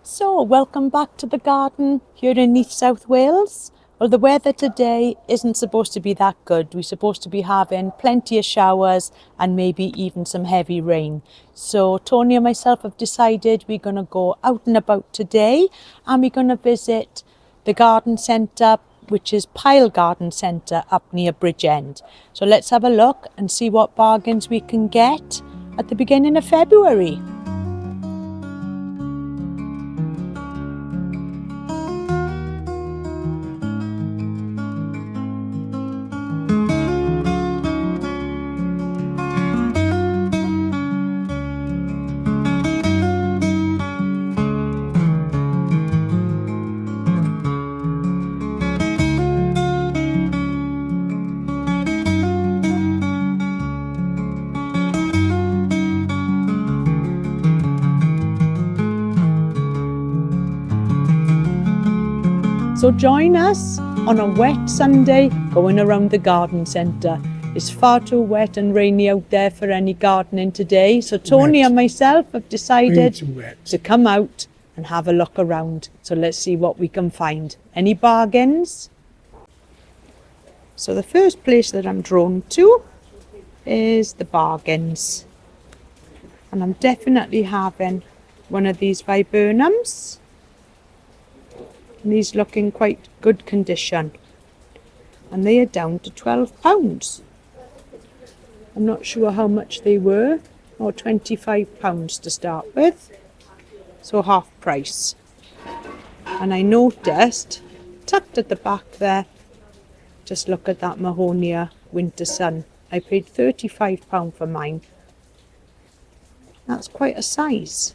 So, welcome back to the garden here in East South Wales. Well, the weather today isn't supposed to be that good. We're supposed to be having plenty of showers and maybe even some heavy rain. So, Tony and myself have decided we're going to go out and about today and we're going to visit the garden centre, which is Pyle Garden Centre up near Bridgend. So, let's have a look and see what bargains we can get at the beginning of February. So join us on a wet Sunday going around the garden centre. It's far too wet and rainy out there for any gardening today. So Tony and myself have decided to come out and have a look around. So let's see what we can find. Any bargains? So the first place that I'm drawn to is the bargains. And I'm definitely having one of these viburnums. And these look in quite good condition. And they are down to £12. I'm not sure how much they were, or £25 to start with. So half price. And I noticed, tucked at the back there, just look at that Mahonia Winter Sun. I paid £35 for mine. That's quite a size.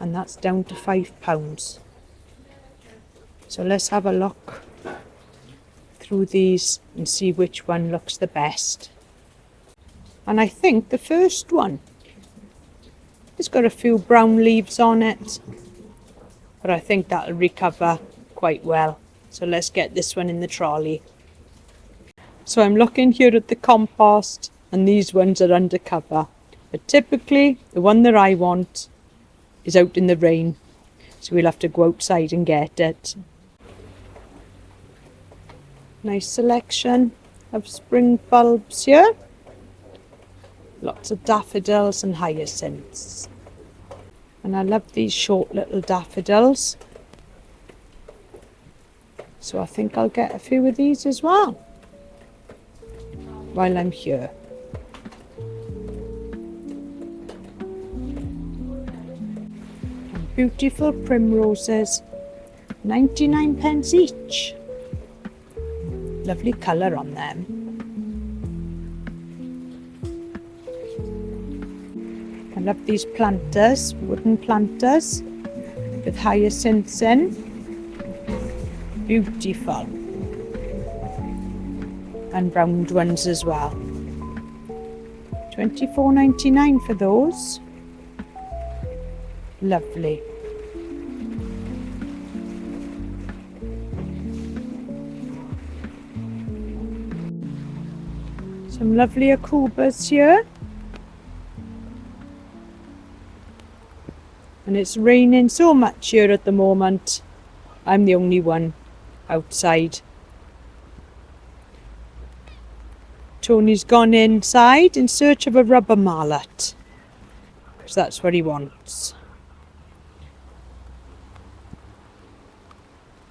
And that's down to £5. So let's have a look through these and see which one looks the best. And I think the first one, it's got a few brown leaves on it, but I think that'll recover quite well. So let's get this one in the trolley. So I'm looking here at the compost and these ones are under cover. But typically the one that I want is out in the rain. So we'll have to go outside and get it. Nice selection of spring bulbs here. Lots of daffodils and hyacinths. And I love these short little daffodils. So I think I'll get a few of these as well while I'm here. And beautiful primroses, 99p each. Lovely colour on them. I love these planters, wooden planters with hyacinths in. Beautiful. And round ones as well. £24.99 for those. Lovely. Some lovely acubas here. And it's raining so much here at the moment. I'm the only one outside. Tony's gone inside in search of a rubber mallet, because that's what he wants.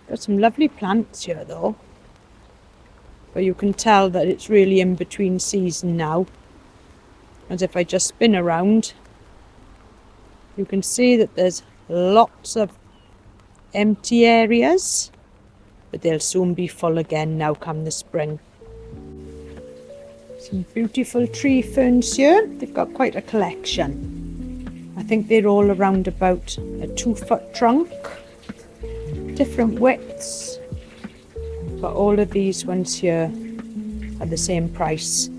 Got some lovely plants here though. But you can tell that it's really in between season now. As if I just spin around, you can see that there's lots of empty areas, but they'll soon be full again now come the spring. Some beautiful tree ferns here. They've got quite a collection. I think they're all around about a 2-foot trunk. Different widths. But all of these ones here are the same price.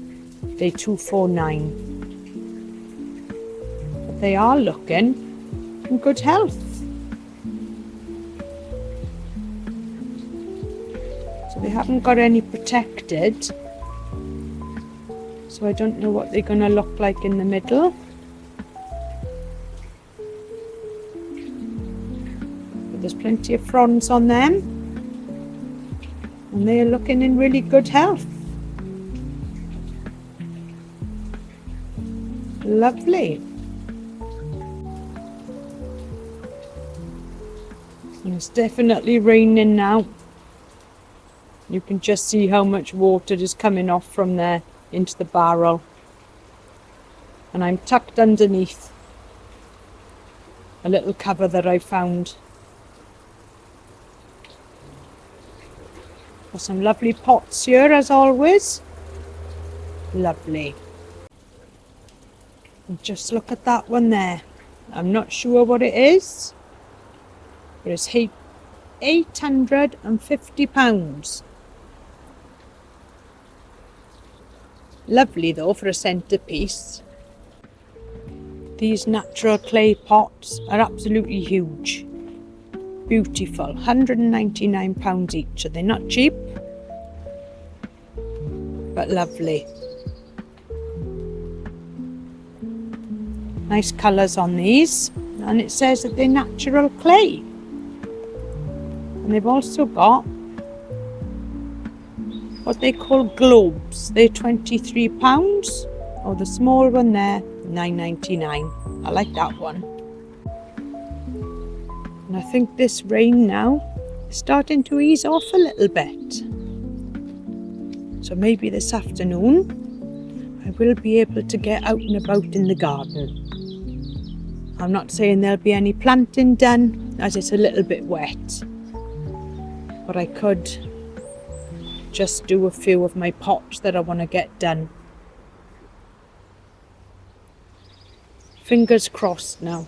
They're £249. But they are looking in good health. So they haven't got any protected. So I don't know what they're going to look like in the middle. there's plenty of fronds on them, and they're looking in really good health. Lovely. And it's definitely raining now. You can just see how much water is coming off from there into the barrel. And I'm tucked underneath a little cover that I found. Got some lovely pots here as always. Lovely. And just look at that one there. I'm not sure what it is, but it's £850. Lovely though for a centrepiece. These natural clay pots are absolutely huge. Beautiful. £199 each. So they're not cheap, but lovely. Nice colours on these, and it says that they're natural clay. And they've also got what they call globes. They're £23, or the small one there, £9.99. I like that one. And I think this rain now is starting to ease off a little bit. So maybe this afternoon I will be able to get out and about in the garden. I'm not saying there'll be any planting done as it's a little bit wet, but I could just do a few of my pots that I want to get done. Fingers crossed now.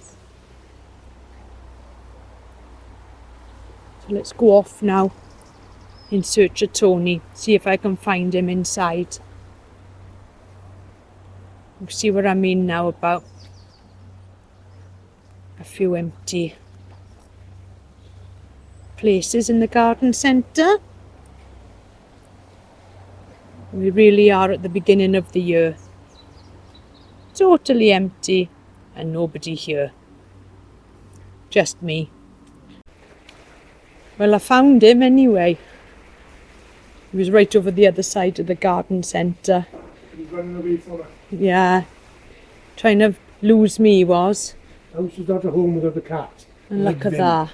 So let's go off now in search of Tony, see if I can find him inside. You see what I mean now about a few empty places in the garden centre. We really are at the beginning of the year. Totally empty and nobody here. Just me. Well, I found him anyway. He was right over the other side of the garden centre. He was running away from her. Yeah. Trying to lose me, he was. House is not a home without a cat. And look at that.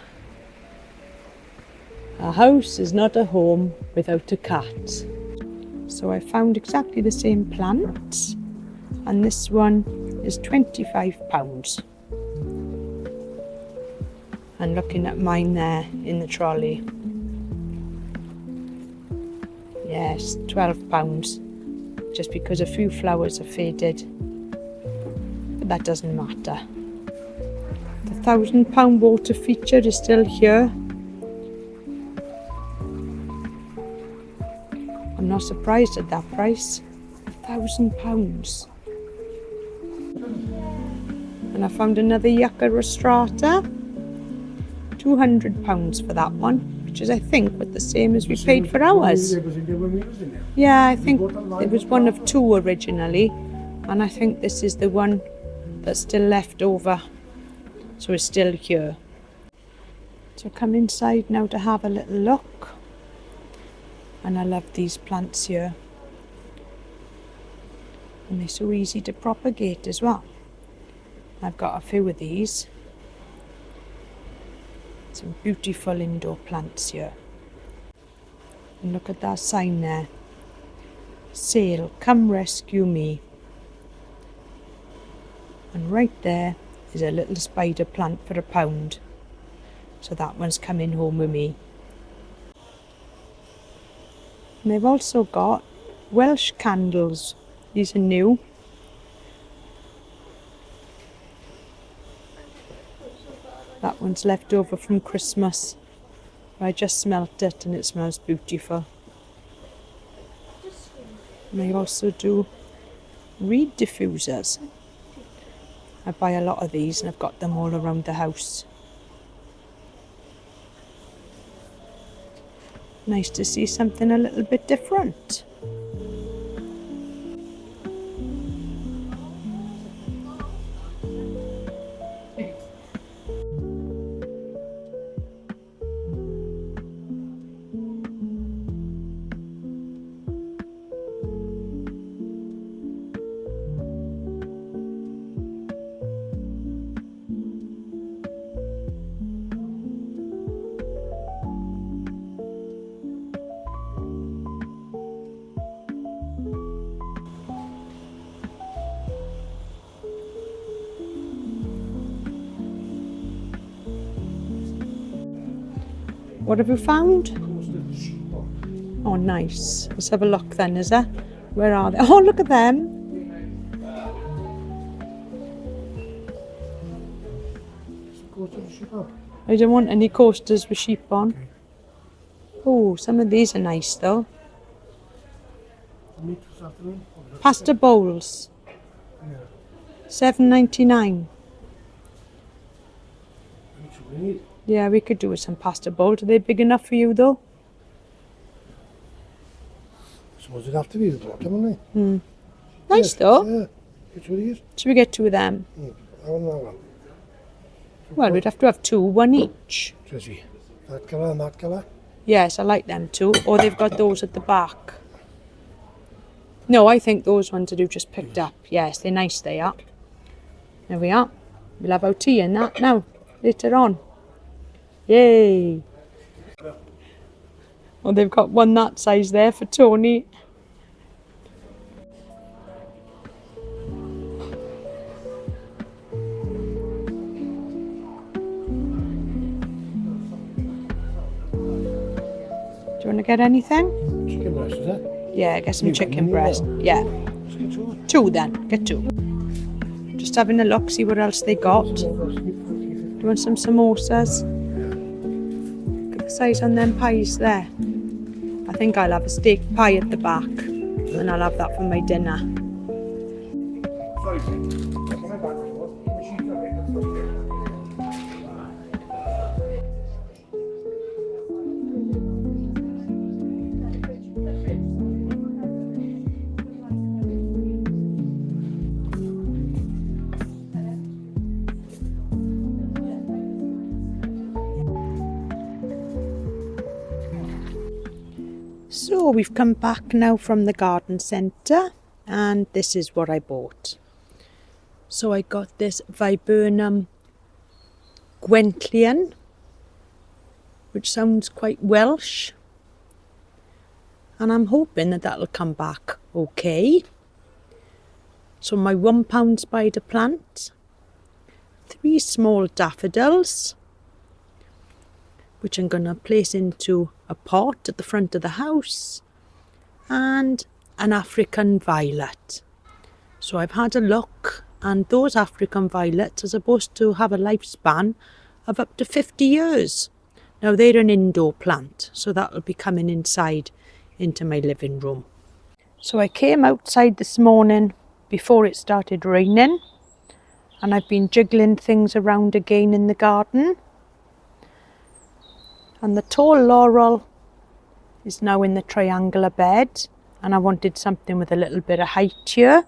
A house is not a home without a cat. So I found exactly the same plant, and this one is £25. And looking at mine there in the trolley. Yes, £12. Just because a few flowers are faded. But that doesn't matter. The £1,000 water feature is still here. I'm not surprised at that price. £1,000. And I found another yucca rostrata. £200 for that one, which is I think what the same as we paid for ours. Yeah, I think it was one of two originally, and I think this is the one that's still left over, so it's still here. So come inside now to have a little look, and I love these plants here, and they're so easy to propagate as well. I've got a few of these. Some beautiful indoor plants here. And look at that sign there. Sale, come rescue me. And right there is a little spider plant for £1. So that one's coming home with me. And they've also got Welsh candles. These are new. That one's left over from Christmas. I just smelt it and it smells beautiful. And I also do reed diffusers. I buy a lot of these and I've got them all around the house. Nice to see something a little bit different. What have you found? Coasted sheep. Oh, nice. Let's have a look then, is there? Where are they? Oh, look at them. Coasted sheep up. I don't want any coasters with sheep on. Oh, some of these are nice though. Meat this afternoon. Pasta bowls, Yeah. $7.99. Which we need. Yeah, we could do with some pasta bowls. Are they big enough for you though? I suppose it'd have to be the bottom, wouldn't it? Nice though. Yeah. Which one is? Should we get two of them? I want that one. Well, we'd have to have two, one each. Tracey. That colour and that colour. Yes, I like them too. Or they've got those at the back. No, I think those ones that you just picked up. Yes, they're nice, they are. There we are. We'll have our tea in that now, later on. Yay! Oh, they've got one that size there for Tony. Do you want to get anything? Chicken breast, is that? Yeah, get some You got chicken many breast. more? Yeah, Let's get two. two then. Get two. Just having a look, see what else they got. Do you want some samosas? Look at the size on them pies there. I think I'll have a steak pie at the back, and I'll have that for my dinner. Sorry, my back was the machine are right. So we've come back now from the garden centre, and this is what I bought. So I got this viburnum Gwenllian, which sounds quite Welsh, and I'm hoping that that'll come back okay. So my £1 spider plant, 3 small daffodils, which I'm going to place into a pot at the front of the house, and an African violet. So I've had a look, and those African violets are supposed to have a lifespan of up to 50 years. Now they're an indoor plant, so that'll be coming inside into my living room. So I came outside this morning before it started raining, and I've been jiggling things around again in the garden. And the tall laurel is now in the triangular bed, and I wanted something with a little bit of height here.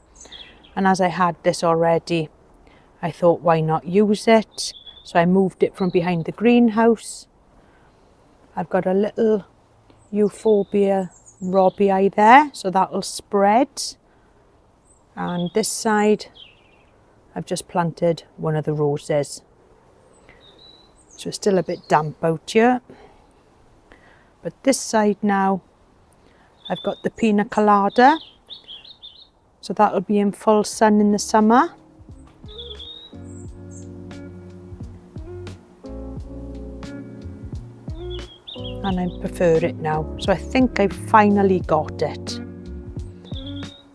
And as I had this already, I thought, why not use it? So I moved it from behind the greenhouse. I've got a little euphorbia robii there, so that'll spread. And this side, I've just planted one of the roses. So it's still a bit damp out here. But this side now, I've got the pina colada. So that'll be in full sun in the summer. And I prefer it now. So I think I've finally got it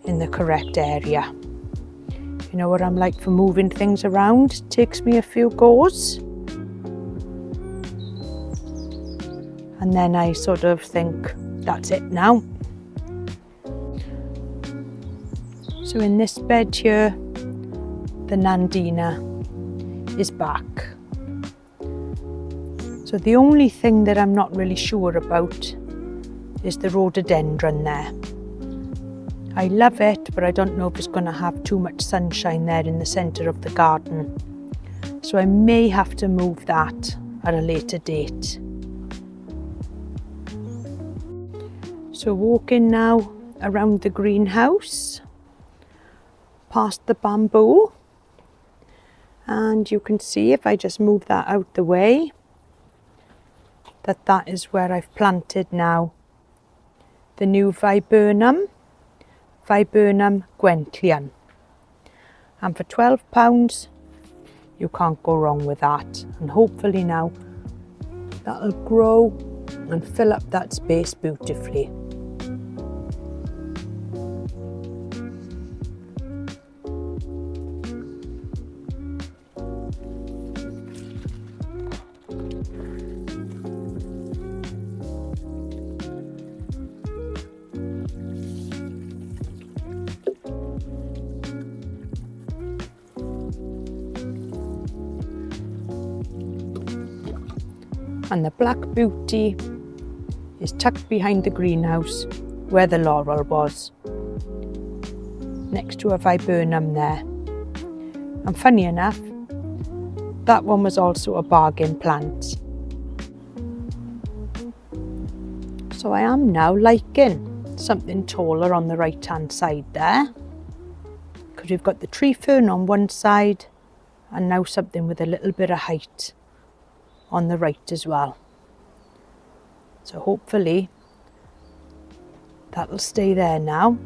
in the correct area. You know what I'm like for moving things around? It takes me a few goes. And then I sort of think, that's it now. So in this bed here, the Nandina is back. So the only thing that I'm not really sure about is the rhododendron there. I love it, but I don't know if it's going to have too much sunshine there in the centre of the garden. So I may have to move that at a later date. So walking now around the greenhouse, past the bamboo, and you can see if I just move that out the way, that is where I've planted now the new viburnum Gwenllian. And for £12, you can't go wrong with that. And hopefully now that'll grow and fill up that space beautifully. And the black beauty is tucked behind the greenhouse where the laurel was, next to a viburnum there. And funny enough, that one was also a bargain plant. So I am now liking something taller on the right hand side there, because we've got the tree fern on one side and now something with a little bit of height on the right as well. So hopefully that'll stay there now.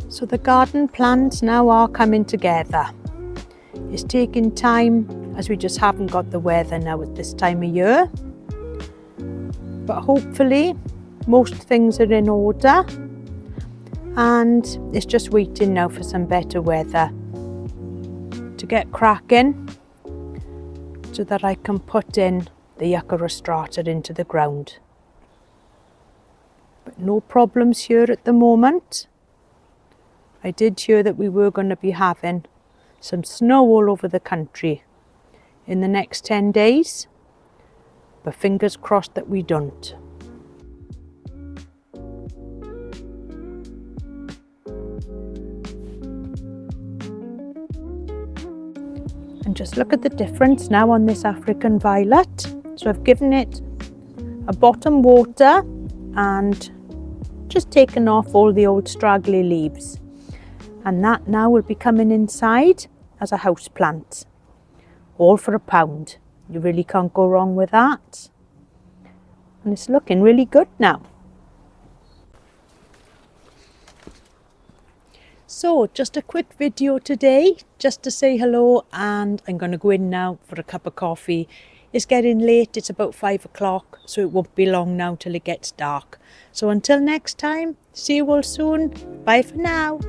So the garden plans now are coming together. It's taking time as we just haven't got the weather now at this time of year. But hopefully most things are in order and it's just waiting now for some better weather to get cracking so that I can put in the yucca rostrata into the ground. But no problems here at the moment. I did hear that we were going to be having some snow all over the country in the next 10 days. But fingers crossed that we don't. And just look at the difference now on this African violet. So I've given it a bottom water and just taken off all the old straggly leaves. And that now will be coming inside as a house plant, all for £1. You really can't go wrong with that. And it's looking really good now. So just a quick video today, just to say hello, and I'm going to go in now for a cup of coffee. It's getting late, it's about 5 o'clock, so it won't be long now till it gets dark. So until next time, see you all soon. Bye for now.